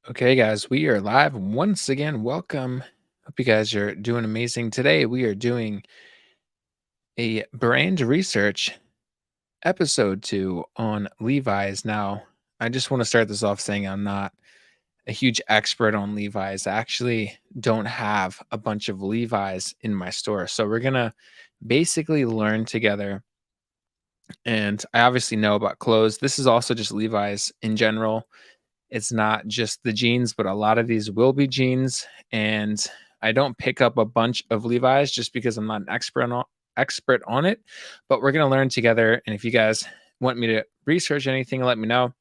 Okay, guys, we are live once again. Welcome. Hope you guys are doing amazing. Today, we are doing a brand research episode 2 on Levi's. Now, I just want to start this off saying I'm not a huge expert on Levi's. I actually don't have a bunch of Levi's in my store. So, we're going to basically learn together. And I obviously know about clothes. This is also just Levi's in general. It's not just the jeans, but a lot of these will be jeans. And I don't pick up a bunch of Levi's just because I'm not an expert on it. But we're gonna learn together. And if you guys want me to research anything, let me know.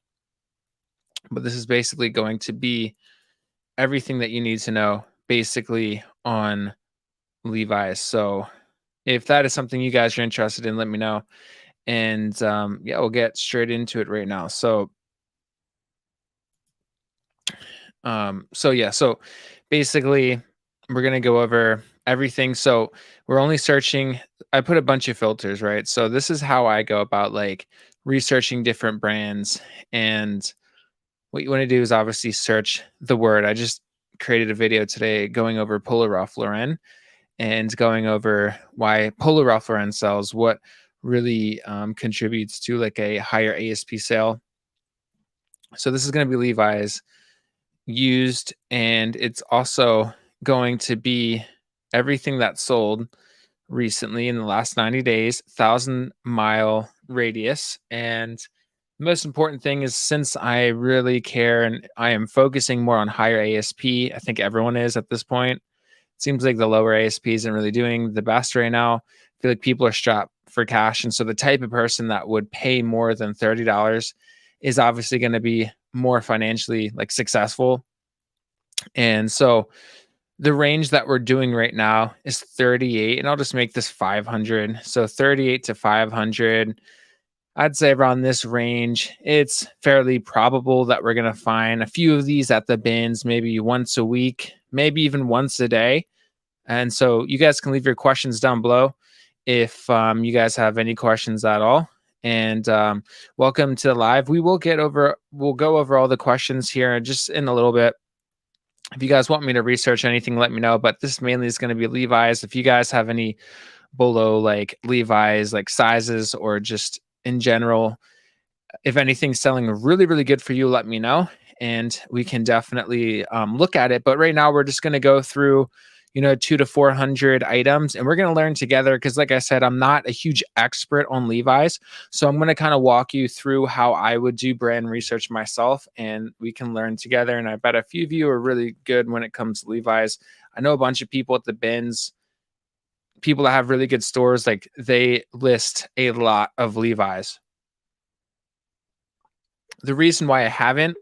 But this is basically going to be everything that you need to know basically on Levi's. So if that is something you guys are interested in, let me know. And yeah, we'll get straight into it right now. So basically we're gonna go over everything. So we're only searching. I put a bunch of filters, right? So this is how I go about like researching different brands. And what you want to do is obviously search the word. I just created a video today going over Polo Ralph Lauren and going over why Polo Ralph Lauren sells, what really contributes to like a higher ASP sale. So this is going to be Levi's used, and it's also going to be everything that sold recently in the last 90 days, 1,000-mile radius. And the most important thing is, since I really care and I am focusing more on higher ASP, I think everyone is at this point. It seems like the lower ASP isn't really doing the best right now. I feel like people are strapped for cash. And so the type of person that would pay more than $30 is obviously going to be more financially like successful. And so the range that we're doing right now is 38, and I'll just make this 500. So 38 to 500. I'd say around this range, it's fairly probable that we're going to find a few of these at the bins, maybe once a week, maybe even once a day. And so you guys can leave your questions down below if you guys have any questions at all. And welcome to the live. We'll go over all the questions here just in a little bit. If you guys want me to research anything, let me know. But this mainly is going to be Levi's. If you guys have any Bolo like Levi's like sizes, or just in general, if anything's selling really, really good for you, let me know, and we can definitely look at it. But right now we're just going to go through 2 to 400 items, and we're going to learn together. Because like I said, I'm not a huge expert on Levi's, so I'm going to kind of walk you through how I would do brand research myself, and we can learn together. And I bet a few of you are really good when it comes to Levi's. I know a bunch of people at the bins, people that have really good stores, like they list a lot of Levi's. The reason why I haven't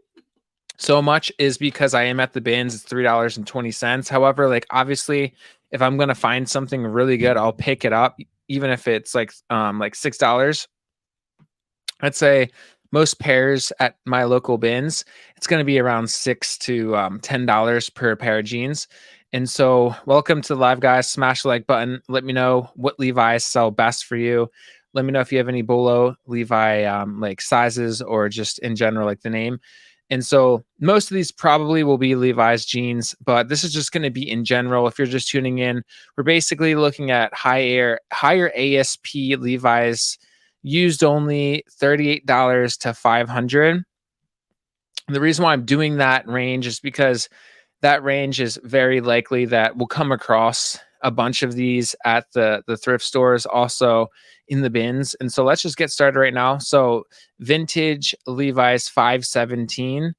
so much is because I am at the bins. It's $3.20. However, like obviously, if I'm gonna find something really good, I'll pick it up, even if it's like $6. I'd say most pairs at my local bins, it's gonna be around $6 to $10 per pair of jeans. And so, welcome to the live, guys. Smash the like button. Let me know what Levi's sell best for you. Let me know if you have any Bolo Levi like sizes, or just in general like the name. And so most of these probably will be Levi's jeans, but this is just going to be in general. If you're just tuning in, we're basically looking at higher ASP Levi's, used only $38 to $500. And the reason why I'm doing that range is because that range is very likely that we'll come across a bunch of these at the thrift stores, also in the bins. And so let's just get started right now. So vintage Levi's 517,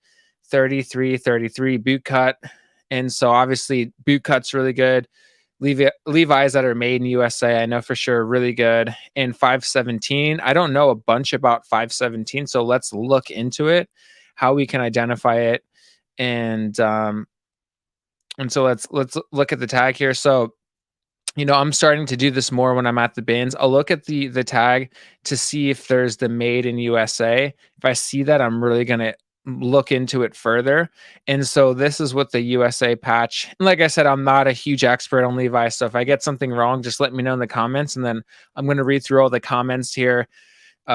33 boot cut. And so obviously boot cut's really good. Levi's that are made in USA, I know for sure, really good. And 517, I don't know a bunch about 517, so let's look into it, how we can identify it. And so let's look at the tag here. So I'm starting to do this more when I'm at the bins. I'll look at the tag to see if there's the made in USA. If I see that, I'm really going to look into it further. And so this is what the USA patch. And like I said, I'm not a huge expert on Levi's. So if I get something wrong, just let me know in the comments. And then I'm going to read through all the comments here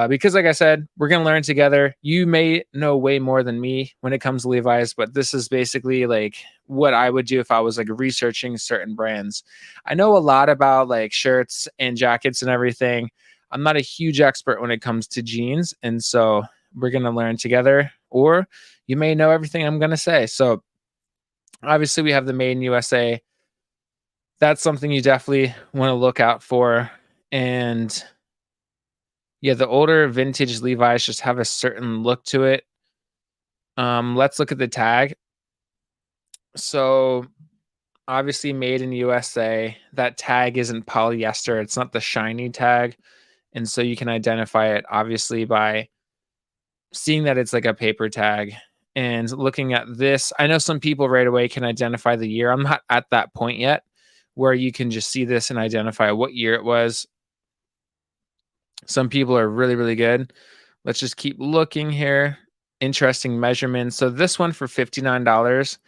Because like I said, we're going to learn together. You may know way more than me when it comes to Levi's, but this is basically like what I would do if I was like researching certain brands. I know a lot about like shirts and jackets and everything. I'm not a huge expert when it comes to jeans. And so we're going to learn together, or you may know everything I'm going to say. So obviously, we have the Made in USA. That's something you definitely want to look out for. And yeah, the older vintage Levi's just have a certain look to it. Let's look at the tag. So obviously made in USA. That tag isn't polyester. It's not the shiny tag. And so you can identify it obviously by seeing that it's like a paper tag and looking at this. I know some people right away can identify the year. I'm not at that point yet where you can just see this and identify what year it was. Some people are really, really good. Let's just keep looking here. Interesting measurements. So this one for $59,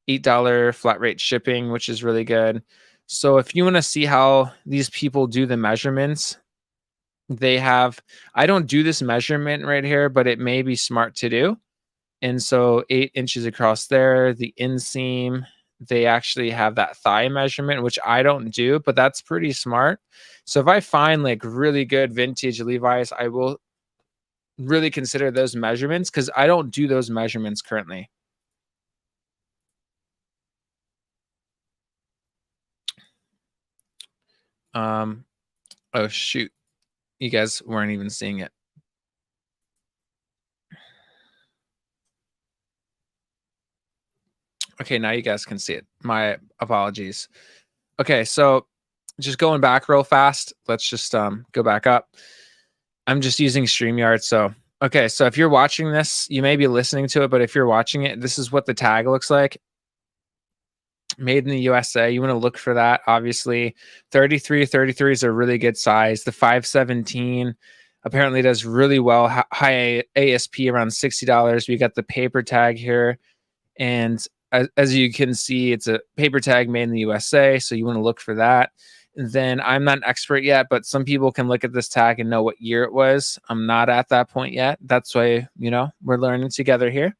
$8 flat rate shipping, which is really good. So if you want to see how these people do the measurements, they have, I don't do this measurement right here, but it may be smart to do. And so 8 inches across there, the inseam, they actually have that thigh measurement, which I don't do, but that's pretty smart. So if I find like really good vintage Levi's, I will really consider those measurements because I don't do those measurements currently. Oh shoot. You guys weren't even seeing it. Okay, now you guys can see it. My apologies. Okay, so just going back real fast. Let's just go back up. I'm just using StreamYard. So okay, so if you're watching this, you may be listening to it, but if you're watching it, this is what the tag looks like. Made in the USA. You want to look for that. Obviously, 33 is a really good size. The 517 apparently does really well. High ASP around $60. We got the paper tag here. And as you can see, it's a paper tag made in the USA. So you want to look for that. And then I'm not an expert yet, but some people can look at this tag and know what year it was. I'm not at that point yet. That's why, we're learning together here.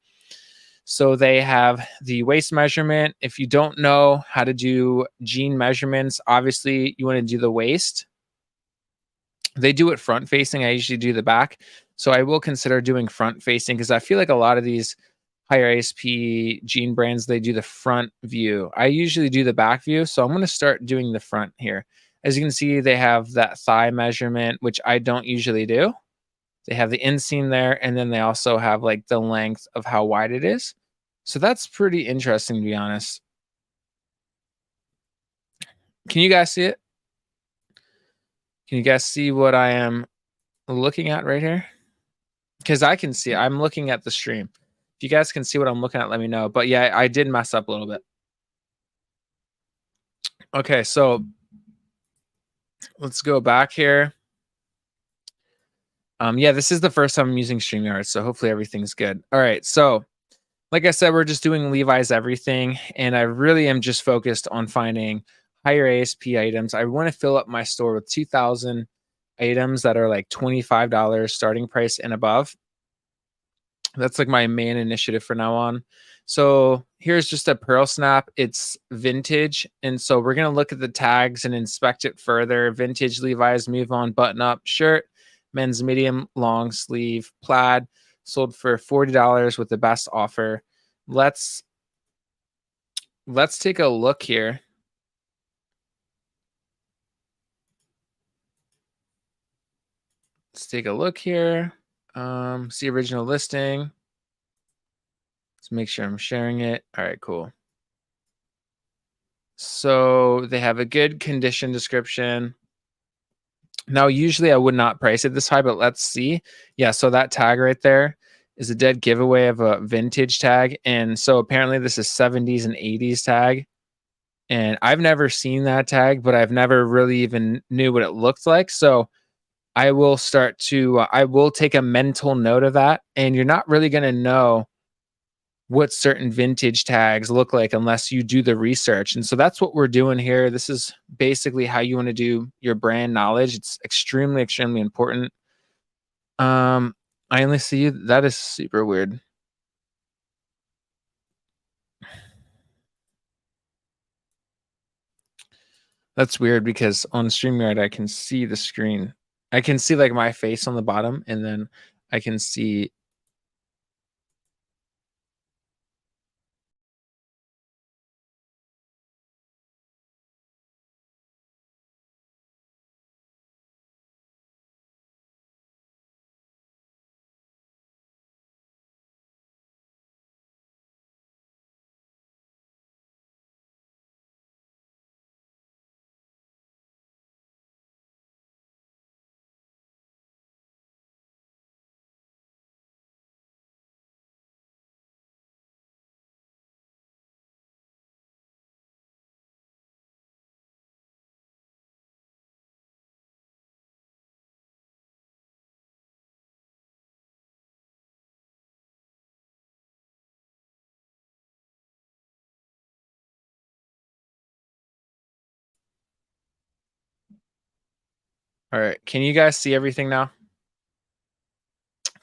So they have the waist measurement. If you don't know how to do jean measurements, obviously you want to do the waist. They do it front facing. I usually do the back. So I will consider doing front facing because I feel like a lot of these higher ASP jean brands, they do the front view. I usually do the back view. So I'm going to start doing the front here. As you can see, they have that thigh measurement, which I don't usually do. They have the inseam there, and then they also have like the length of how wide it is. So that's pretty interesting, to be honest. Can you guys see it? Can you guys see what I am looking at right here? Because I can see it. I'm looking at the stream. If you guys can see what I'm looking at, let me know. But yeah, I did mess up a little bit. Okay, so let's go back here. Yeah, this is the first time I'm using StreamYard, so hopefully everything's good. All right, so like I said, we're just doing Levi's everything, and I really am just focused on finding higher ASP items. I want to fill up my store with 2,000 items that are like $25 starting price and above. That's like my main initiative for now on. So here's just a pearl snap. It's vintage. And so we're going to look at the tags and inspect it further. Vintage Levi's move on button up shirt, men's medium long sleeve plaid, sold for $40 with the best offer. Let's take a look here. Let's take a look here. See original listing. Let's make sure I'm sharing it. All right, cool. So they have a good condition description. Now, usually I would not price it this high, but let's see. Yeah, so that tag right there is a dead giveaway of a vintage tag. And so apparently this is 70s and 80s tag. And I've never seen that tag, but I've never really even knew what it looked like. So I will start to, I will take a mental note of that. And you're not really going to know what certain vintage tags look like unless you do the research. And so that's what we're doing here. This is basically how you want to do your brand knowledge. It's extremely, extremely important. Um, I only see you. That is super weird. That's weird because on StreamYard I can see the screen. I can see like my face on the bottom, and then I can see. All right, can you guys see everything now?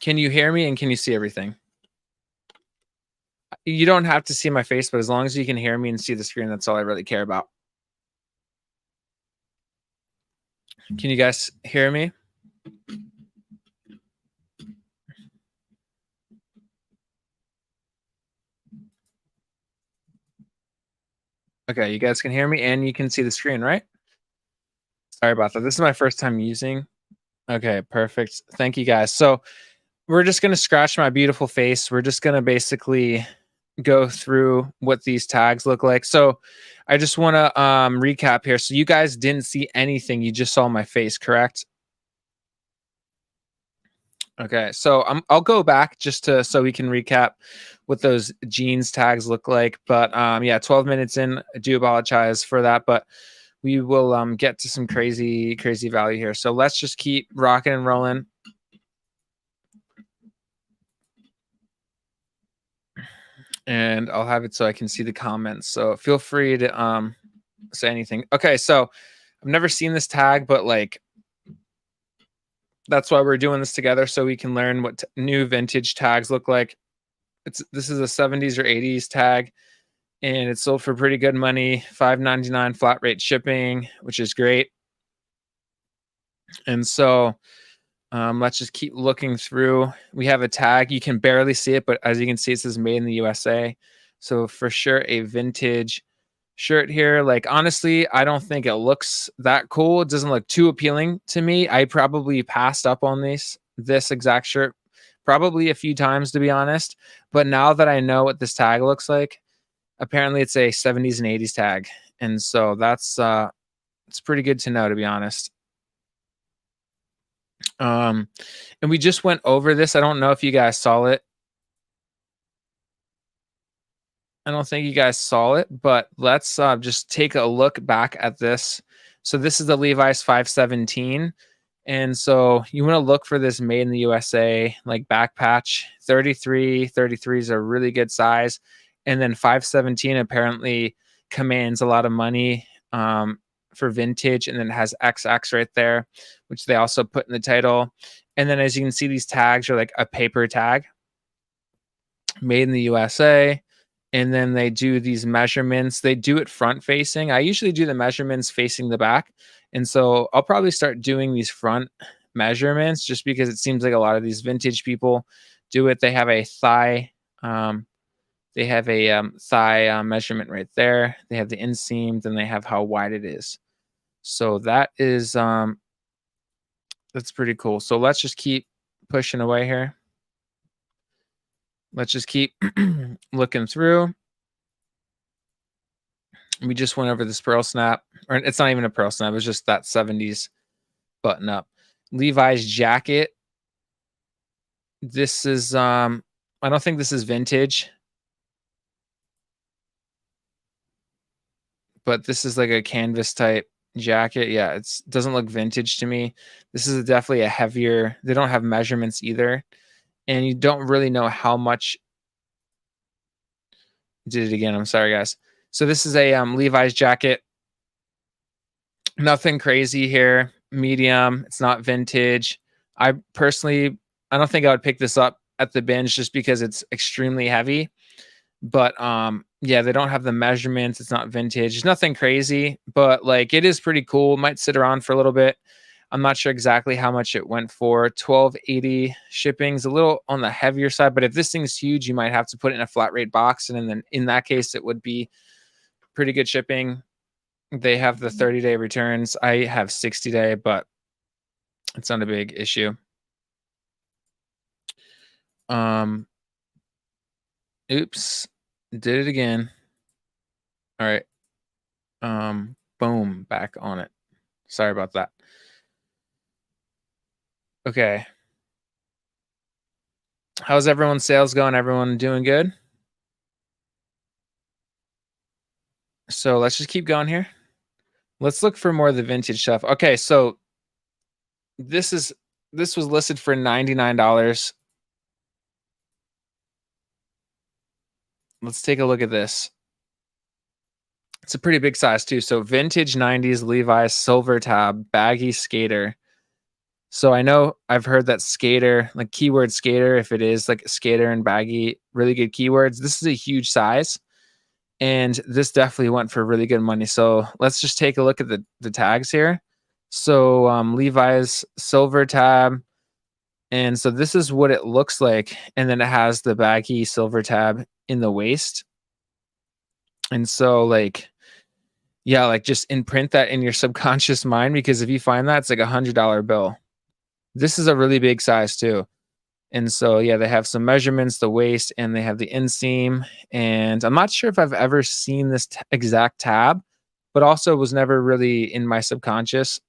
Can you hear me and can you see everything? You don't have to see my face, but as long as you can hear me and see the screen, that's all I really care about. Can you guys hear me? Okay, you guys can hear me and you can see the screen, right? Sorry about that. This is my first time using. Okay, perfect. Thank you guys. So we're just gonna scratch my beautiful face. We're just gonna basically go through what these tags look like. So I just want to recap here. So you guys didn't see anything. You just saw my face, correct? Okay. So I'll go back just to so we can recap what those jeans tags look like. But yeah, 12 minutes in. I do apologize for that, but we will get to some crazy value here. So let's just keep rocking and rolling. And I'll have it so I can see the comments. So feel free to say anything. Okay, so I've never seen this tag, but like that's why we're doing this together so we can learn what new vintage tags look like. This is a 70s or 80s tag, and it's sold for pretty good money, $5.99 flat rate shipping, which is great. And so let's just keep looking through. We have a tag. You can barely see it, but as you can see, it says made in the USA. So for sure, a vintage shirt here. Like, honestly, I don't think it looks that cool. It doesn't look too appealing to me. I probably passed up on this exact shirt probably a few times, to be honest. But now that I know what this tag looks like, apparently it's a 70s and 80s tag. And so that's it's pretty good to know, to be honest. Um, and we just went over this. I don't know if you guys saw it. I don't think you guys saw it, but let's just take a look back at this. So this is the Levi's 517. And so you want to look for this made in the USA, like back patch. 33 is a really good size. And then 517 apparently commands a lot of money for vintage. And then it has XX right there, which they also put in the title. And then as you can see, these tags are like a paper tag made in the USA. And then they do these measurements. They do it front facing. I usually do the measurements facing the back. And so I'll probably start doing these front measurements just because it seems like a lot of these vintage people do it. They have a thigh. They have a thigh measurement right there. They have the inseam, then they have how wide it is. So that is that's pretty cool. So let's just keep pushing away here. Let's just keep looking through. We just went over this pearl snap, or it's not even a pearl snap. It's just that 70s button up. Levi's jacket. This is I don't think this is vintage, but this is like a canvas type jacket. Yeah, it doesn't look vintage to me. This is definitely a heavier. They don't have measurements either, and you don't really know how much. Did it again. I'm sorry, guys. So this is a Levi's jacket. Nothing crazy here. Medium. It's not vintage. I personally I don't think I would pick this up at the binge just because it's extremely heavy. But yeah, they don't have the measurements. It's not vintage. It's nothing crazy, but like it is pretty cool. It might sit around for a little bit. I'm not sure exactly how much it went for. 12.80 shipping's a little on the heavier side, but if this thing's huge, you might have to put it in a flat rate box, and then in that case, it would be pretty good shipping. They have the 30-day returns. I have 60-day, but it's not a big issue. Um, oops, did it again. All right. Boom, back on it. Sorry about that. Okay. How's everyone's sales going? Everyone doing good? So let's just keep going here. Let's look for more of the vintage stuff. Okay, so this was listed for $99. Let's take a look at this. It's a pretty big size too. So vintage 90s Levi's silver tab baggy skater. So I know I've heard that skater, like keyword skater, if it is like skater and baggy, really good keywords. This is a huge size. And this definitely went for really good money. So let's just take a look at the tags here. So Levi's silver tab. And so this is what it looks like. And then it has the baggy silver tab in the waist. And so like, yeah, like just imprint that in your subconscious mind, because if you find that, it's like $100 bill. This is a really big size too. And so, yeah, they have some measurements, the waist, and they have the inseam. And I'm not sure if I've ever seen this exact tab, but also was never really in my subconscious.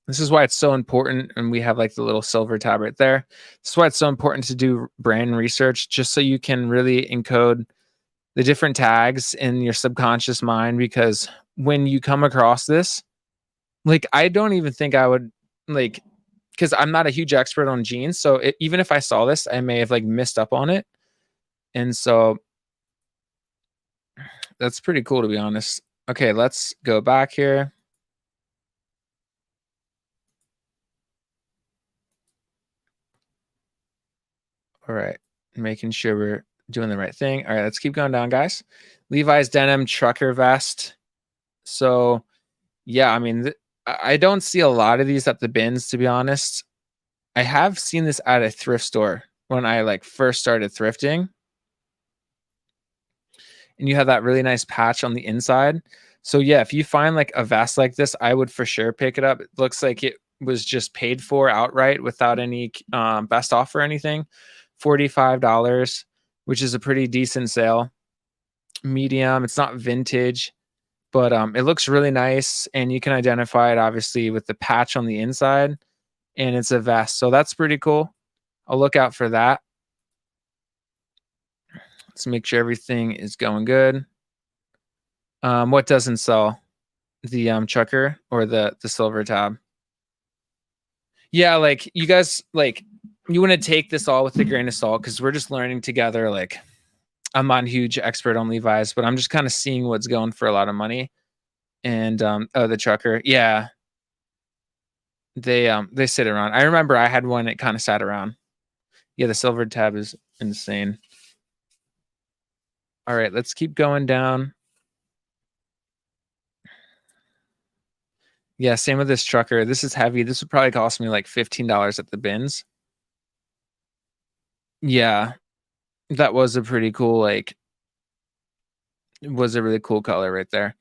This is why it's so important. And we have like the little silver tab right there. This is why it's so important to do brand research, just so you can really encode the different tags in your subconscious mind. Because when you come across this, like, I don't even think I would like, because I'm not a huge expert on jeans. So even if I saw this, I may have like missed up on it. And so that's pretty cool, to be honest. Okay, let's go back here. All right, making sure we're doing the right thing. All right, let's keep going down, guys. Levi's denim trucker vest. So yeah, I mean, I don't see a lot of these at the bins, to be honest. I have seen this at a thrift store when I like first started thrifting. And you have that really nice patch on the inside. So yeah, if you find like a vest like this, I would for sure pick it up. It looks like it was just paid for outright without any best offer or anything. $45, which is a pretty decent sale. Medium. It's not vintage, but it looks really nice, and you can identify it obviously with the patch on the inside, and it's a vest. So that's pretty cool. I'll look out for that. Let's make sure everything is going good. What doesn't sell? The chucker or the silver tab? Yeah, like you guys, like, you want to take this all with a grain of salt, because we're just learning together. Like, I'm not a huge expert on Levi's, but I'm just kind of seeing what's going for a lot of money. And oh, the trucker, yeah, they sit around. I remember I had one that kind of sat around. Yeah, the silver tab is insane. All right, let's keep going down. Yeah, same with this trucker. This is heavy. This would probably cost me like $15 at the bins. Yeah, that was a pretty cool, like, it was a really cool color right there.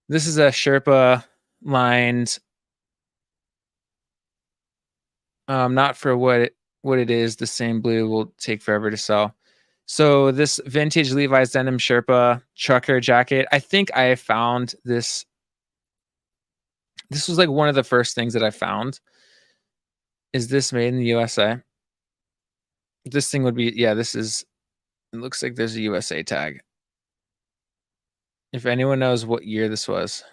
This is a Sherpa lined, not for what it is. The same blue will take forever to sell. So this vintage Levi's denim Sherpa trucker jacket, I think I found this. This was like one of the first things that I found. Is this made in the USA? This thing would be, yeah, this is, it looks like there's a USA tag. If anyone knows what year this was.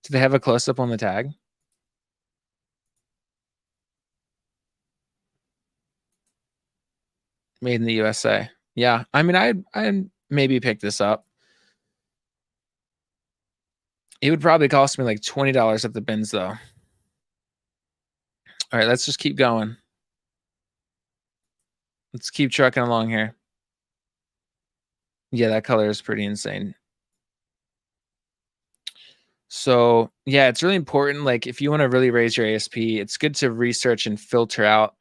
Do they have a close up on the tag? Made in the USA. Yeah. I mean, I'd maybe pick this up. It would probably cost me like $20 at the bins though. All right, let's just keep going. Let's keep trucking along here. Yeah, that color is pretty insane. So, yeah, it's really important. Like, if you want to really raise your ASP, it's good to research and filter out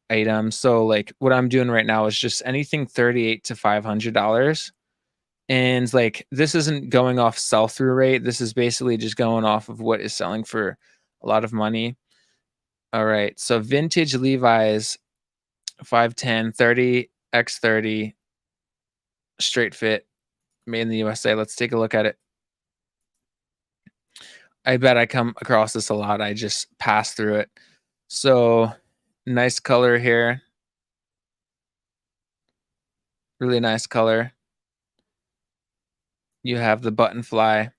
items. So, like, what I'm doing right now is just anything $38 to $500. And like, this isn't going off sell through rate. This is basically just going off of what is selling for a lot of money. All right. So, vintage Levi's 510, 30x30, straight fit, made in the USA. Let's take a look at it. I bet I come across this a lot. I just pass through it. So, nice color here. Really nice color. You have the button fly.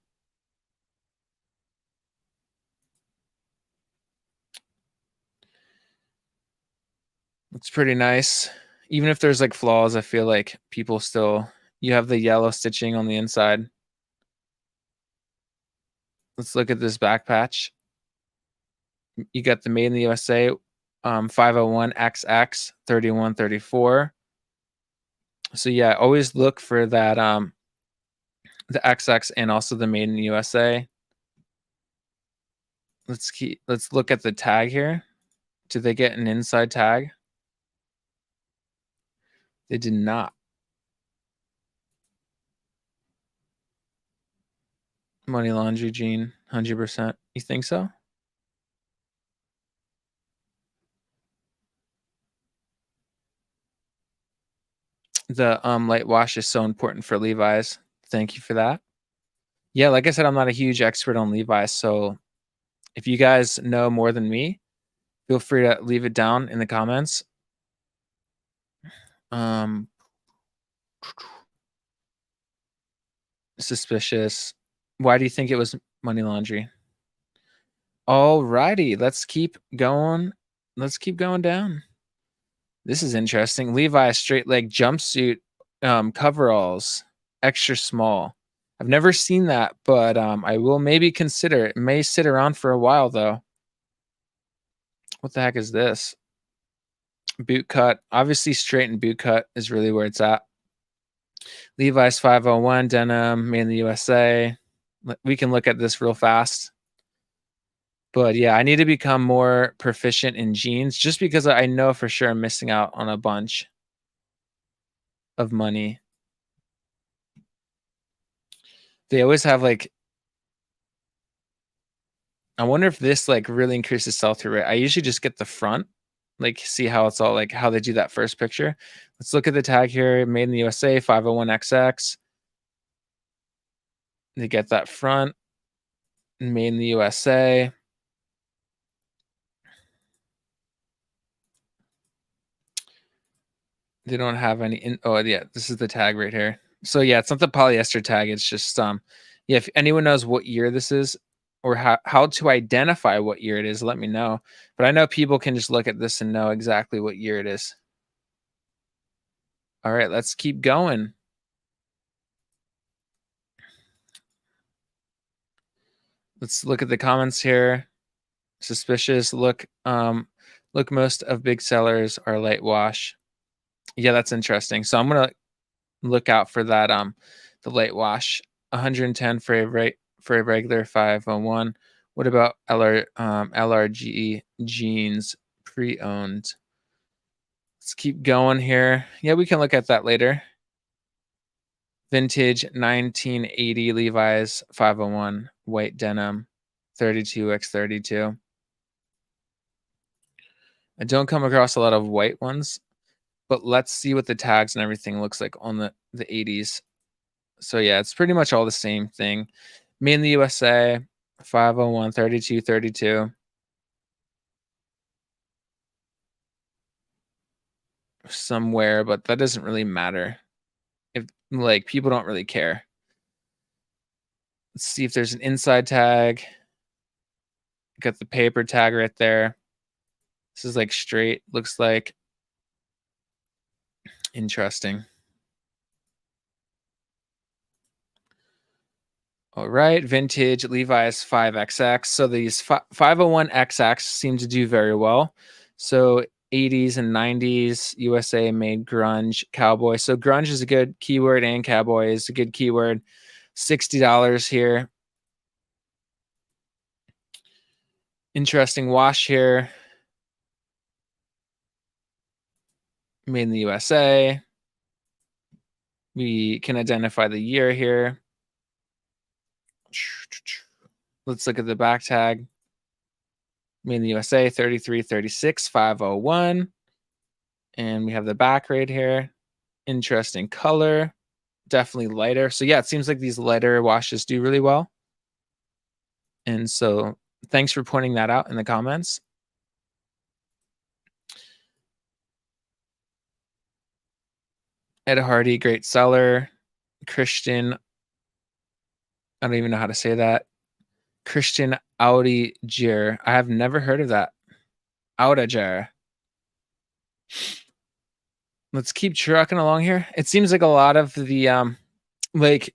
It's pretty nice. Even if there's like flaws, I feel like people still, you have the yellow stitching on the inside. Let's look at this back patch. You got the made in the USA 501XX 3134. So yeah, always look for that the XX and also the made in the USA. Let's look at the tag here. Did they get an inside tag? They did not. Money laundry jean, 100%. You think so? The light wash is so important for Levi's. Thank you for that. Yeah, like I said, I'm not a huge expert on Levi's, so if you guys know more than me, feel free to leave it down in the comments. Um, suspicious. Why do you think it was money laundry? Alrighty, let's keep going. Let's keep going down. This is interesting. Levi's straight leg jumpsuit coveralls, extra small. I've never seen that, but I will maybe consider it. It may sit around for a while though. What the heck is this? Boot cut. Obviously, straight and boot cut is really where it's at. Levi's 501 denim, made in the USA. We can look at this real fast. But yeah, I need to become more proficient in jeans just because I know for sure I'm missing out on a bunch of money. They always have like, I wonder if this like really increases sell through rate. I usually just get the front, like see how it's all like how they do that first picture. Let's look at the tag here, made in the USA 501XX. They get that front, made in the USA. They don't have any oh yeah, this is the tag right here. So yeah, it's not the polyester tag, it's just yeah, if anyone knows what year this is or how to identify what year it is, let me know. But I know people can just look at this and know exactly what year it is. All right, let's keep going. Let's look at the comments here. Suspicious. Look, most of big sellers are light wash. Yeah, that's interesting. So I'm gonna look out for that. The light wash, 110 for a regular 501. What about LRG jeans pre-owned? Let's keep going here. Yeah, we can look at that later. Vintage 1980 Levi's 501 white denim 32x32. I don't come across a lot of white ones, but let's see what the tags and everything looks like on the 80s. So yeah, it's pretty much all the same thing. Me in the USA 501 3232. Somewhere, but that doesn't really matter. If like people don't really care. Let's see if there's an inside tag. Got the paper tag right there. This is like straight, looks like. Interesting. All right, vintage Levi's 5XX. So these 501XX seem to do very well. So 80s and 90s USA made grunge cowboy. So grunge is a good keyword and cowboy is a good keyword. $60 here. Interesting wash here. Made in the USA. We can identify the year here. Let's look at the back tag. Made in the USA, 3336 501. And we have the back right here. Interesting color. Definitely lighter. So yeah, it seems like these lighter washes do really well. And so thanks for pointing that out in the comments. Ed Hardy, great seller. Christian, I don't even know how to say that. Christian Audiger. I have never heard of that. Audiger. Let's keep trucking along here. It seems like a lot of the like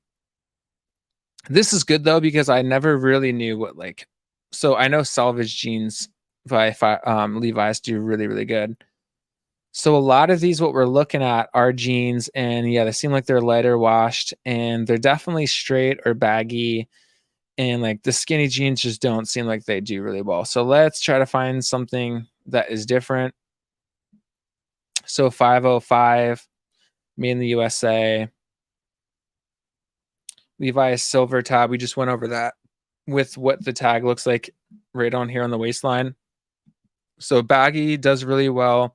this is good though because I never really knew what like. So I know salvage jeans by Levi's do really really good. So a lot of these, what we're looking at are jeans, and yeah, they seem like they're lighter washed, and they're definitely straight or baggy, and like the skinny jeans just don't seem like they do really well. So let's try to find something that is different. So 505, made in the USA. Levi's silver tab. We just went over that with what the tag looks like right on here on the waistline. So baggy does really well.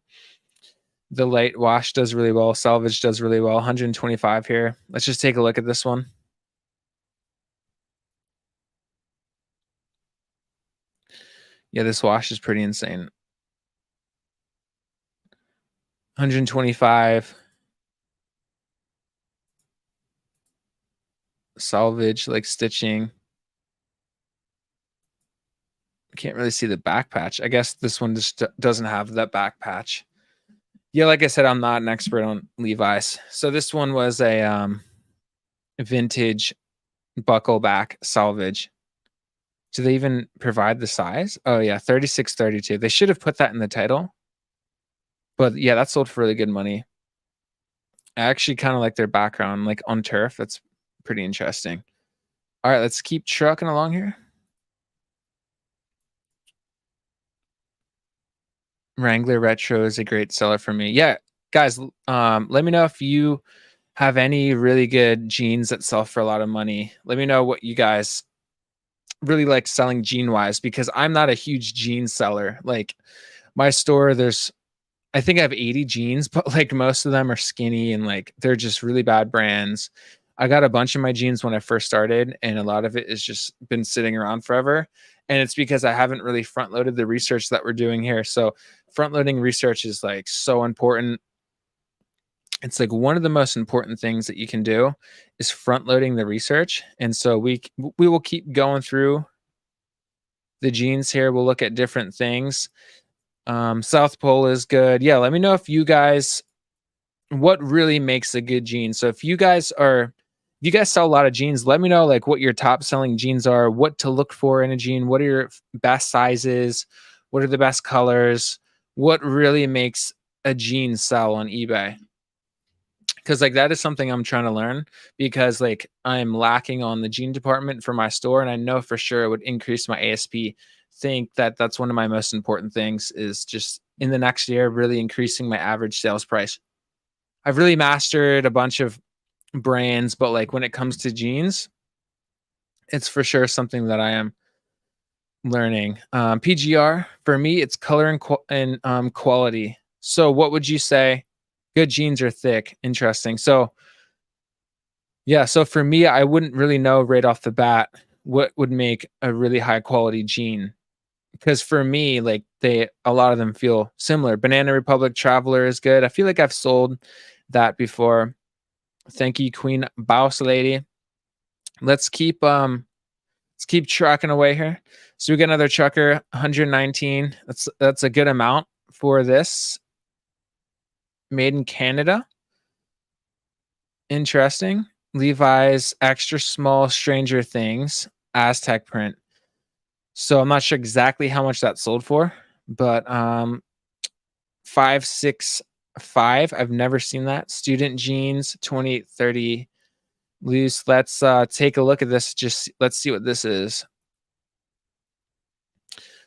The light wash does really well. Salvage does really well. 125 here. Let's just take a look at this one. Yeah, this wash is pretty insane. 125. Salvage, like stitching. Can't really see the back patch. I guess this one just doesn't have that back patch. Yeah, like I said, I'm not an expert on Levi's. So this one was a vintage buckle back salvage. Do they even provide the size? Oh yeah, 36, 32. They should have put that in the title. But yeah, that sold for really good money. I actually kind of like their background, like on turf. That's pretty interesting. All right, let's keep trucking along here. Wrangler Retro is a great seller for me. Yeah, guys, let me know if you have any really good jeans that sell for a lot of money. Let me know what you guys really like selling jean wise, because I'm not a huge jean seller. Like my store, I think I have 80 jeans, but like most of them are skinny and like they're just really bad brands. I got a bunch of my jeans when I first started, and a lot of it has just been sitting around forever. And it's because I haven't really front loaded the research that we're doing here. So front loading research is like so important. It's like one of the most important things that you can do is front loading the research. And so we will keep going through the jeans here. We'll look at different things. South Pole is good. Yeah, let me know if you guys what really makes a good jean. So if you guys sell a lot of jeans, let me know like what your top selling jeans are, what to look for in a jean, what are your best sizes, what are the best colors, what really makes a jean sell on eBay. Because like that is something I'm trying to learn, because like I'm lacking on the jean department for my store, and I know for sure it would increase my ASP. Think that that's one of my most important things, is just in the next year really increasing my average sales price. I've really mastered a bunch of brands, but like when it comes to jeans, it's for sure something that I am learning. PGR for me, it's color and quality. So what would you say? Good jeans are thick. Interesting. So yeah, so for me, I wouldn't really know right off the bat what would make a really high quality jean, because for me, like a lot of them feel similar. Banana Republic Traveler is good. I feel like I've sold that before. Thank you, Queen Boss Lady. Let's keep trucking away here. So we get another trucker, 119. That's a good amount for this. Made in Canada. Interesting. Levi's extra small Stranger Things Aztec print. So I'm not sure exactly how much that sold for, but 565. I've never seen that. Student jeans 2830 loose. Let's take a look at this. Just let's see what this is.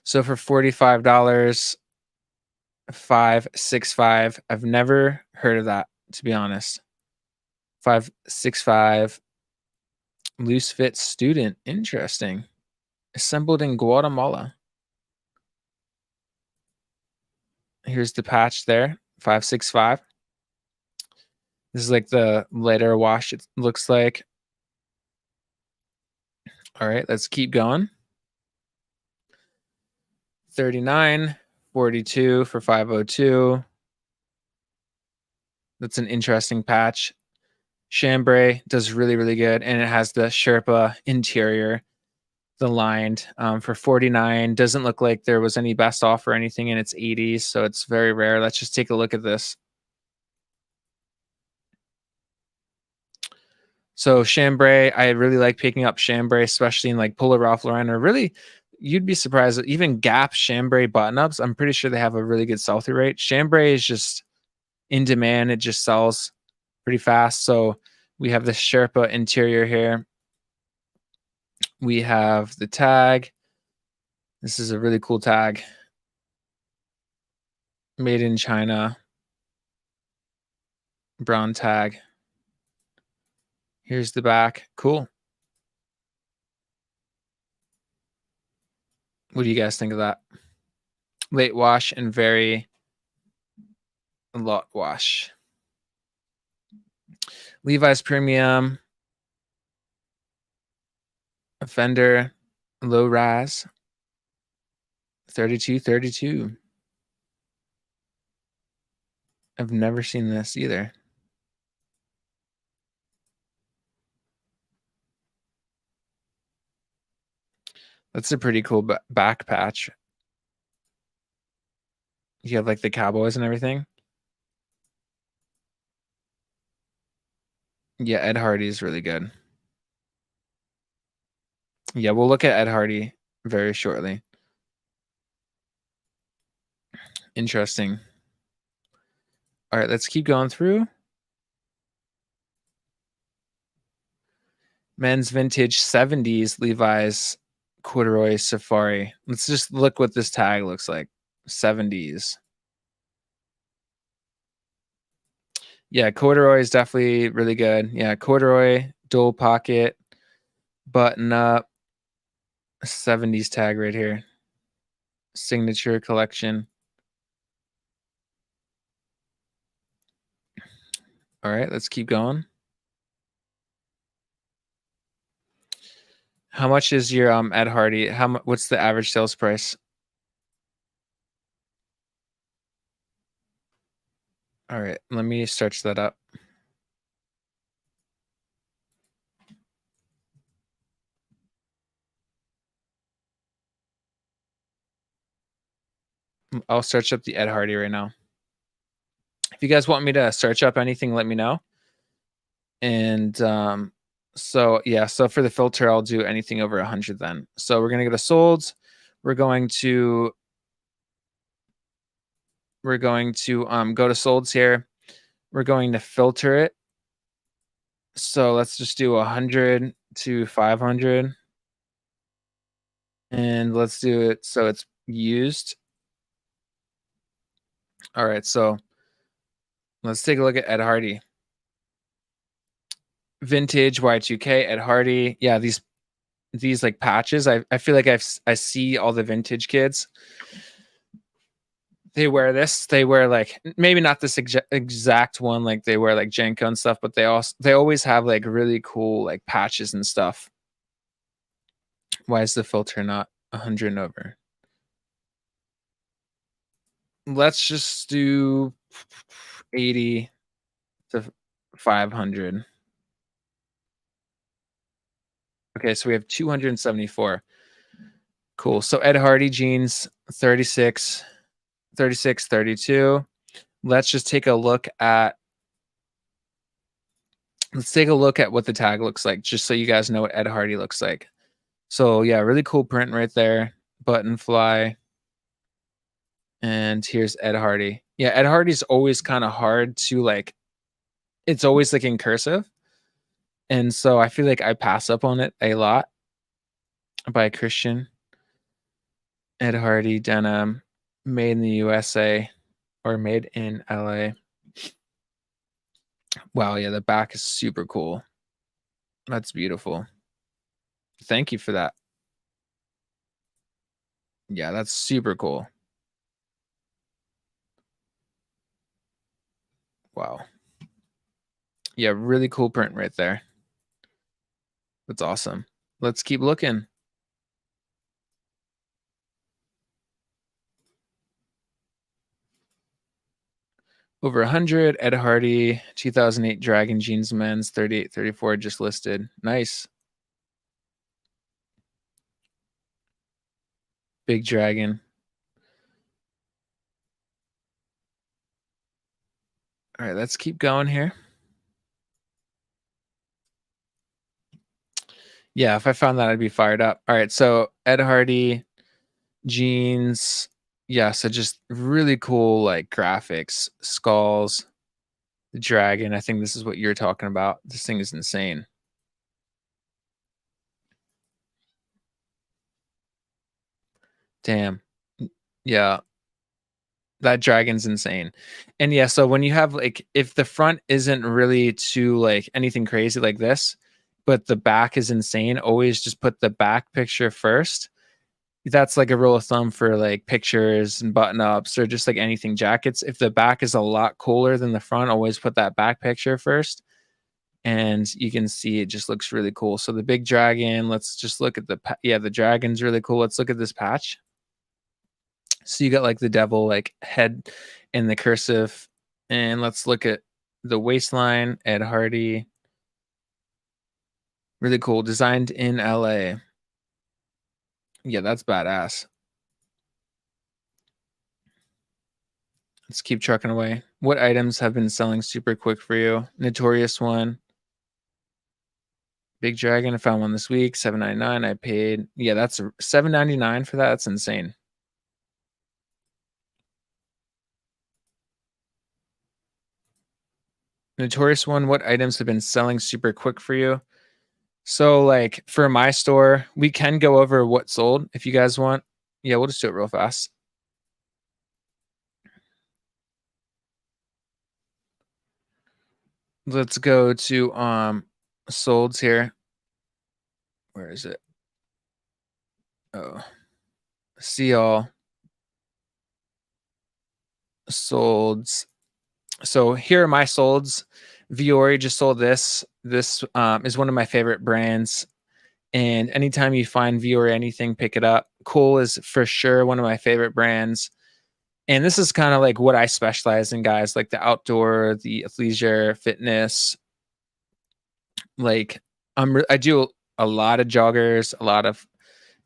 So for $45, 565. I've never heard of that, to be honest. 565 loose fit student. Interesting. Assembled in Guatemala. Here's the patch there. 565. This is like the lighter wash, it looks like. All right, let's keep going. 39, 42 for 502. That's an interesting patch. Chambray does really, really good. And it has the Sherpa interior, the lined for 49. Doesn't look like there was any best offer or anything in its 80s. So it's very rare. Let's just take a look at this. So chambray, I really like picking up chambray, especially in like Polo Ralph Lauren, or really, you'd be surprised that even Gap chambray button-ups, I'm pretty sure they have a really good sell-through rate. Chambray is just in demand. It just sells pretty fast. So we have the Sherpa interior here. We have the tag. This is a really cool tag. Made in China. Brown tag. Here's the back. Cool. What do you guys think of that? Late wash and very lot wash. Levi's Premium. Fender low rise. 3232. I've never seen this either. That's a pretty cool back patch. You have like the Cowboys and everything. Yeah, Ed Hardy is really good. Yeah, we'll look at Ed Hardy very shortly. Interesting. All right, let's keep going through. Men's vintage 70s Levi's corduroy safari. Let's just look what this tag looks like. 70s. Yeah, corduroy is definitely really good. Yeah, corduroy, dual pocket, button up, 70s tag right here. Signature collection. All right, let's keep going. How much is your Ed Hardy? What's the average sales price? All right, let me search that up. I'll search up the Ed Hardy right now. If you guys want me to search up anything, let me know. And so yeah, so for the filter, I'll do anything over 100 then. So we're gonna go to solds. We're going to go to solds here. We're going to filter it. So let's just do 100 to 500. And let's do it so it's used. All right, so let's take a look at Ed Hardy. Vintage Y2K, Ed Hardy. Yeah, these like patches. I feel like I see all the vintage kids. They wear this. They wear like maybe not this exact one, like they wear like Jenko and stuff, but they always have like really cool like patches and stuff. Why is the filter not 100 and over? Let's just do 80 to 500. Okay, so we have 274. Cool. So Ed Hardy jeans 36, 36, 32. Let's just take a look at Let's take a look at what the tag looks like, just so you guys know what Ed Hardy looks like. So yeah, really cool print right there. Button fly. And here's Ed Hardy. Yeah, Ed Hardy's always kind of hard to like, it's always like in cursive. And so I feel like I pass up on it a lot. By Christian. Ed Hardy denim, made in the USA or made in LA. Wow, yeah, the back is super cool. That's beautiful. Thank you for that. Yeah, that's super cool. Wow. Yeah, really cool print right there. That's awesome. Let's keep looking. Over 100, Ed Hardy, 2008 Dragon Jeans Men's, 38, 34 just listed. Nice. Big Dragon. All right, let's keep going here. Yeah, if I found that, I'd be fired up. All right, so Ed Hardy jeans. Yeah, so just really cool like graphics, skulls, the dragon. I think this is what you're talking about. This thing is insane. Damn. Yeah, that dragon's insane. And yeah, so when you have like if the front isn't really too like anything crazy like this, but the back is insane, always just put the back picture first. That's like a rule of thumb for like pictures and button ups or just like anything jackets. If the back is a lot cooler than the front, always put that back picture first. And you can see it just looks really cool. So the big dragon, let's just look at yeah, the dragon's really cool. Let's look at this patch. So you got like the devil like head in the cursive, and let's look at the waistline. Ed Hardy, really cool, designed in LA. Yeah, that's badass. Let's keep trucking away. What items have been selling super quick for you? Notorious one. Big Dragon, I found one this week, $7.99. I paid, yeah, that's $7.99 for that. That's insane. Notorious one, what items have been selling super quick for you? So, like for my store, we can go over what sold if you guys want. Yeah, we'll just do it real fast. Let's go to solds here. Where is it? Oh, see all solds. So here are my solds. Viore just sold this. This is one of my favorite brands. And anytime you find Viore anything, pick it up. Cool is for sure one of my favorite brands. And this is kind of like what I specialize in, guys, like the outdoor, the athleisure, fitness. Like I do a lot of joggers, a lot of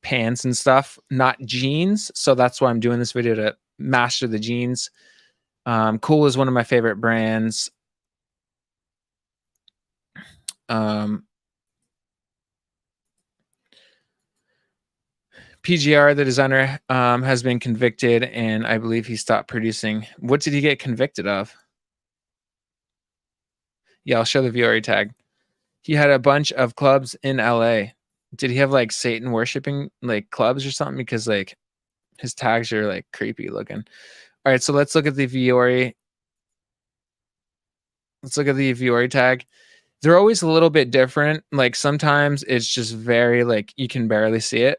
pants and stuff, not jeans. So that's why I'm doing this video, to master the jeans. Cool is one of my favorite brands. PGR, the designer, has been convicted, and I believe he stopped producing. What did he get convicted of? Yeah, I'll show the Viore tag. He had a bunch of clubs in LA. Did he have like Satan worshiping like clubs or something? Because like his tags are like creepy looking. All right, so let's look at the Viore. Let's look at the Viore tag. They're always a little bit different. Like sometimes it's just very like you can barely see it.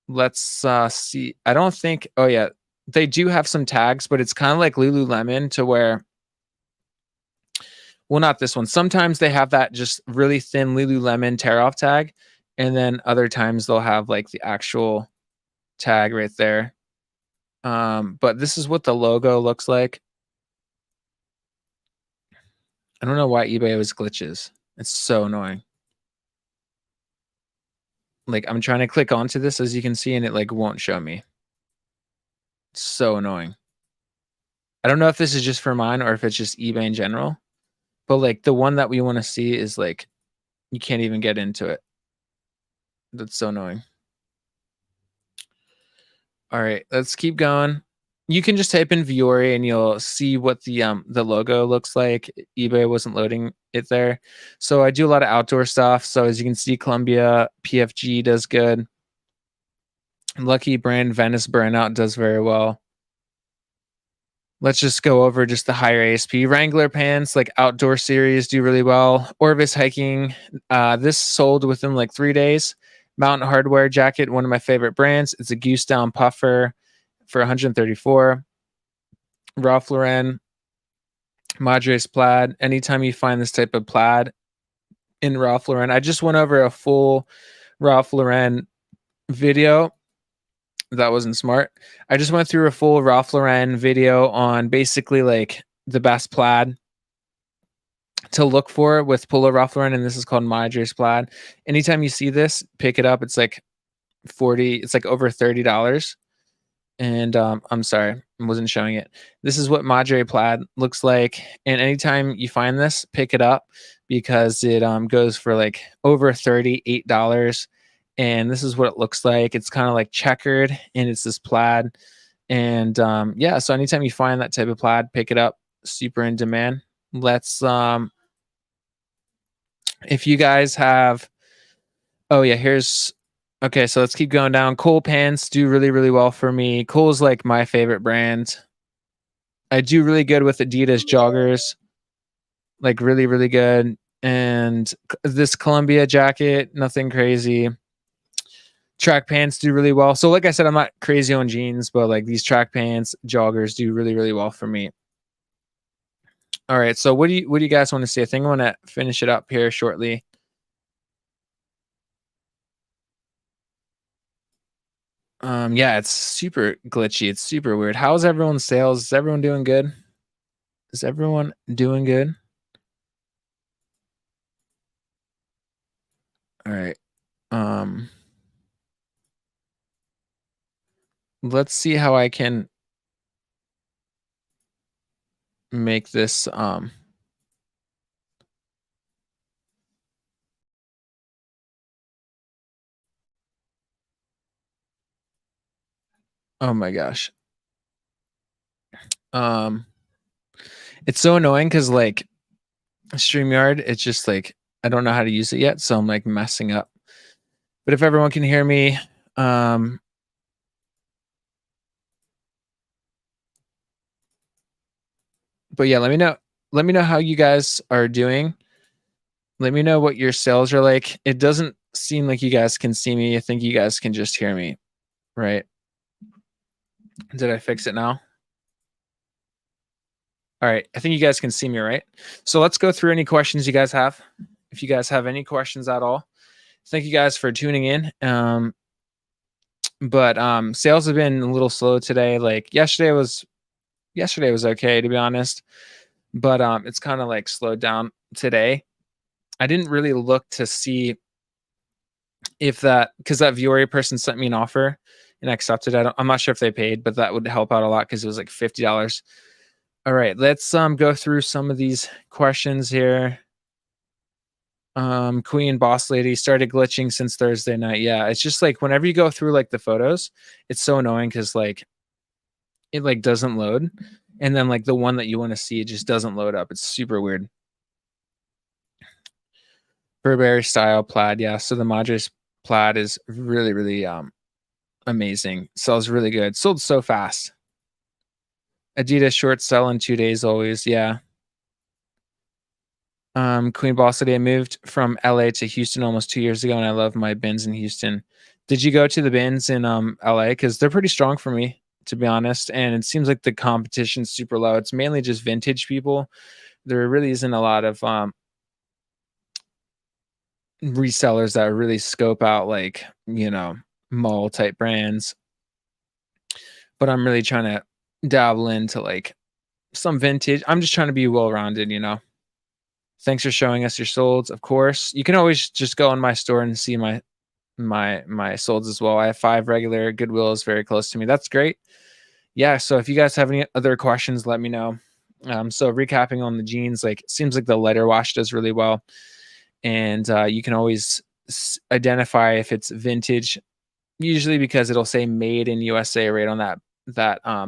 Let's see. I don't think. Oh yeah, they do have some tags, but it's kind of like Lululemon to where. Well, not this one. Sometimes they have that just really thin Lululemon tear off tag, and then other times they'll have like the actual tag right there. But this is what the logo looks like. I don't know why eBay always glitches. It's so annoying. Like I'm trying to click onto this, as you can see, and it like won't show me. It's so annoying. I don't know if this is just for mine or if it's just eBay in general, but like the one that we want to see is like you can't even get into it. That's so annoying. All right, let's keep going. You can just type in Viore and you'll see what the logo looks like. eBay wasn't loading it there. So I do a lot of outdoor stuff. So as you can see, Columbia PFG does good. Lucky brand Venice Burnout does very well. Let's just go over just the higher ASP. Wrangler pants, like outdoor series, do really well. Orvis hiking, this sold within like 3 days. Mountain Hardwear jacket, one of my favorite brands. It's a goose down puffer for 134. Ralph Lauren, Madres plaid. Anytime you find this type of plaid in Ralph Lauren, I just went over a full Ralph Lauren video. That wasn't smart. I just went through a full Ralph Lauren video on basically like the best plaid to look for with Polo Ralph Lauren, and this is called Madres plaid. Anytime you see this, pick it up. It's like 40. It's like over $30. And I'm sorry, I wasn't showing it. This is what Madre plaid looks like. And anytime you find this, pick it up because it goes for like over $38. And this is what it looks like. It's kind of like checkered and it's this plaid. And yeah, so anytime you find that type of plaid, pick it up. Super in demand. Let's if you guys have, oh yeah, here's, okay, so let's keep going down. Cole pants do really, really well for me. Cole's like my favorite brand. I do really good with Adidas joggers, like really, really good. And this Columbia jacket, nothing crazy. Track pants do really well. So like I said, I'm not crazy on jeans, but like these track pants, joggers do really, really well for me. All right, so what do you guys want to see? I think I want to finish it up here shortly. Yeah, it's super glitchy. It's super weird. How's everyone's sales? Is everyone doing good? Is everyone doing good? All right. Let's see how I can make this oh my gosh. It's so annoying because like StreamYard, it's just like I don't know how to use it yet, so I'm like messing up. But if everyone can hear me, but yeah, let me know how you guys are doing. Let me know what your sales are like. It doesn't seem like you guys can see me. I think you guys can just hear me, right? Did I fix it now? All right. I think you guys can see me, right? So let's go through any questions you guys have. If you guys have any questions at all, thank you guys for tuning in. But sales have been a little slow today. Like yesterday was okay, to be honest, but it's kind of like slowed down today. I didn't really look to see if that, because that Viore person sent me an offer and I accepted it. I'm not sure if they paid, but that would help out a lot because it was like $50. All right, let's go through some of these questions here. Queen Boss Lady started glitching since Thursday night. Yeah, it's just like whenever you go through like the photos, it's so annoying because like it like doesn't load, and then like the one that you want to see, it just doesn't load up. It's super weird. Burberry style plaid, yeah. So the Madras plaid is really, really amazing. Sells really good. Sold so fast. Adidas shorts sell in 2 days always. Yeah. Queen Boss Lady, I moved from LA to Houston almost 2 years ago, and I love my bins in Houston. Did you go to the bins in LA? Because they're pretty strong for me, to be honest. And it seems like the competition's super low. It's mainly just vintage people. There really isn't a lot of resellers that really scope out like, mall type brands. But I'm really trying to dabble into like some vintage. I'm just trying to be well-rounded. Thanks for showing us your solds. Of course, you can always just go on my store and see my solds as well. I have 5 regular Goodwills very close to me. That's great. Yeah. So if you guys have any other questions, let me know. So recapping on the jeans, like seems like the leather wash does really well, and you can always identify if it's vintage, usually because it'll say "Made in USA" right on that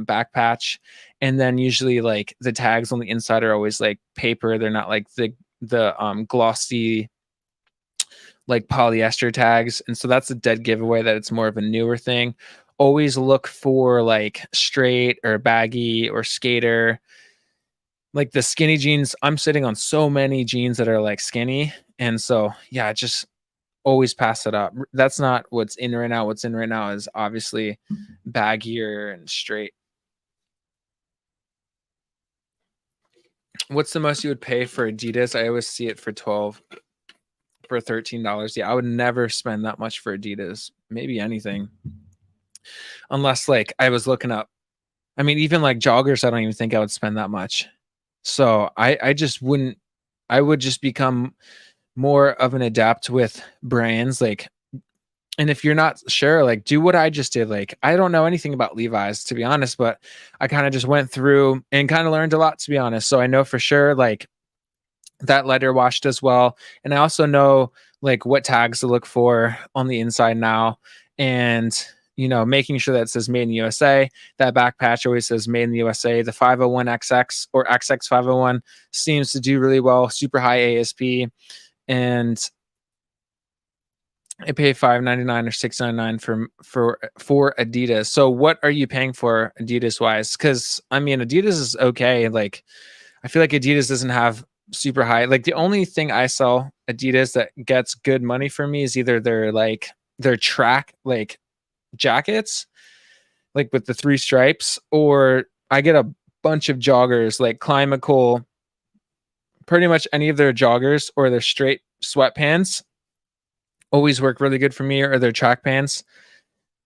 back patch, and then usually like the tags on the inside are always like paper. They're not like the glossy like polyester tags, and so that's a dead giveaway that it's more of a newer thing. Always look for like straight or baggy or skater. Like the skinny jeans, I'm sitting on so many jeans that are like skinny, and so yeah, just always pass it up. That's not what's in right now. What's in right now is obviously baggier and straight. What's the most you would pay for Adidas? I always see it for 12, for $13. Yeah, I would never spend that much for Adidas. Maybe anything. Unless like I was looking up. I mean, even like joggers, I don't even think I would spend that much. So I just wouldn't. I would just become more of an adapt with brands, like, and if you're not sure, like do what I just did. Like I don't know anything about Levi's, to be honest, but I kind of just went through and kind of learned a lot, to be honest. So I know for sure like that leather wash does well, and I also know like what tags to look for on the inside now, and making sure that it says made in the USA. That back patch always says made in the USA. The 501XX or XX 501 seems to do really well, super high ASP, and I pay $5.99 or $6.99 for Adidas. So what are you paying for Adidas wise? Because I mean, Adidas is okay. Like I feel like Adidas doesn't have super high. Like the only thing I sell Adidas that gets good money for me is either their track like jackets, like with the 3 stripes, or I get a bunch of joggers like Climacool. Pretty much any of their joggers or their straight sweatpants always work really good for me, or their track pants.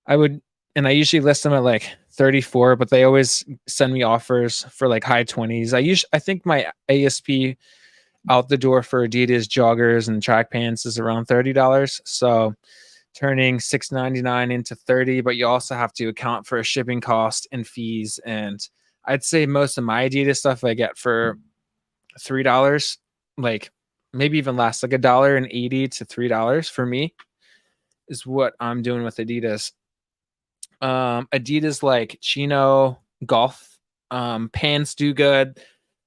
And I usually list them at like 34, but they always send me offers for like high 20s. I think my ASP out the door for Adidas joggers and track pants is around $30. So turning $6.99 into 30, but you also have to account for a shipping cost and fees. And I'd say most of my Adidas stuff I get for $3, like maybe even less, like $1.80 to $3 for me is what I'm doing with Adidas. Adidas like chino golf pants do good.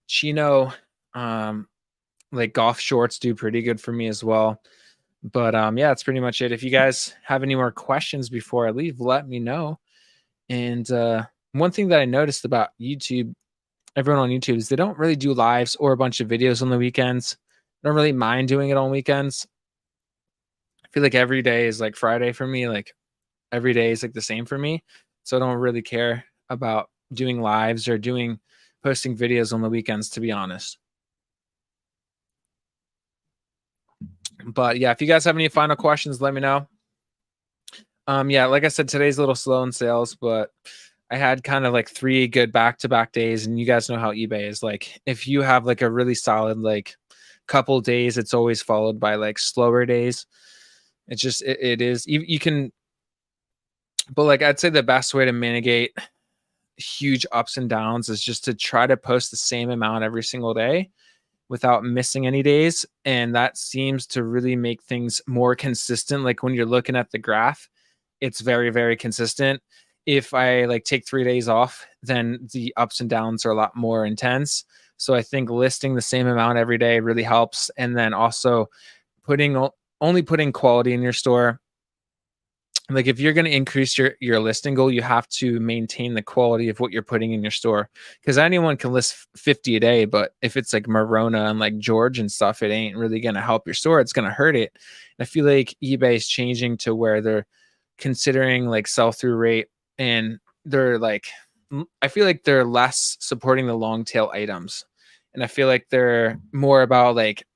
Chino like golf shorts do pretty good for me as well. But yeah, that's pretty much it. If you guys have any more questions before I leave, let me know. And one thing that I noticed about YouTube, everyone on YouTube, is they don't really do lives or a bunch of videos on the weekends. I don't really mind doing it on weekends. I feel like every day is like Friday for me. Like every day is like the same for me. So I don't really care about doing lives or posting videos on the weekends, to be honest. But yeah, if you guys have any final questions, let me know. Yeah, like I said, today's a little slow in sales, but I had kind of like 3 good back-to-back days, and you guys know how eBay is. Like if you have like a really solid like couple days, it's always followed by like slower days. It's just it is. You can, but like I'd say the best way to mitigate huge ups and downs is just to try to post the same amount every single day without missing any days, and that seems to really make things more consistent. Like when you're looking at the graph, it's very, very consistent. If I like take 3 days off, then the ups and downs are a lot more intense. So I think listing the same amount every day really helps. And then also only putting quality in your store. Like if you're going to increase your listing goal, you have to maintain the quality of what you're putting in your store, because anyone can list 50 a day, but if it's like Marona and like George and stuff, it ain't really going to help your store. It's going to hurt it. And I feel like eBay is changing to where they're considering like sell-through rate, and they're like, I feel like they're less supporting the long tail items, and I feel like they're more about like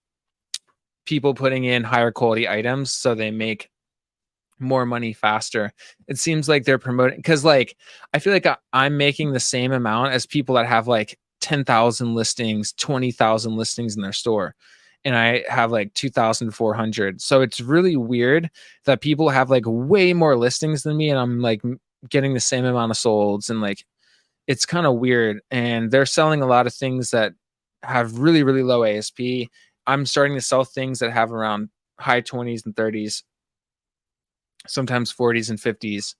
people putting in higher quality items so they make more money faster. It seems like they're promoting, because like I feel like I'm making the same amount as people that have like 10,000 listings, 20,000 listings in their store, and I have like 2,400. So it's really weird that people have like way more listings than me, and I'm like getting the same amount of solds, and like it's kind of weird, and they're selling a lot of things that have really, really low ASP. I'm starting to sell things that have around high 20s and 30s, sometimes 40s and 50s.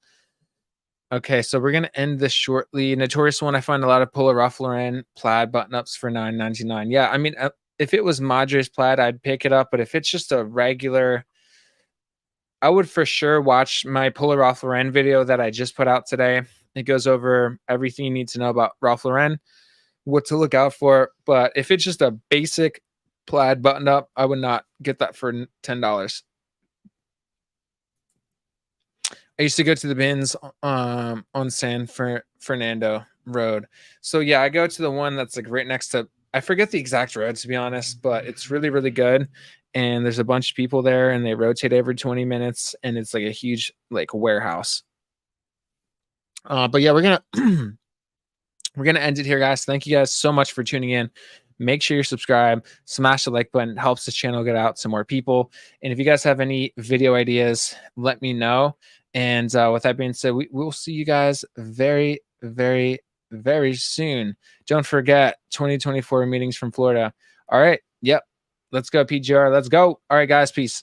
Okay, so we're gonna end this shortly. Notorious one, I find a lot of Polo Ralph Lauren plaid button-ups for $9.99. Yeah, I mean, if it was Madres plaid, I'd pick it up, but if it's just a regular, I would for sure watch my Polo Ralph Lauren video that I just put out today. It goes over everything you need to know about Ralph Lauren, what to look out for. But if it's just a basic plaid button up, I would not get that for $10. I used to go to the bins on Fernando Road. So yeah, I go to the one that's like right next to, I forget the exact road to be honest, but it's really, really good. And there's a bunch of people there and they rotate every 20 minutes and it's like a huge like warehouse. But yeah, we're gonna we're gonna end it here, guys. Thank you guys so much for tuning in. Make sure you're subscribed, smash the like button. It helps this channel get out to more people. And if you guys have any video ideas, let me know. And with that being said, we'll see you guys very, very, very soon. Don't forget 2024 meetings from Florida. All right. Yep. Let's go, PGR. Let's go. All right, guys. Peace.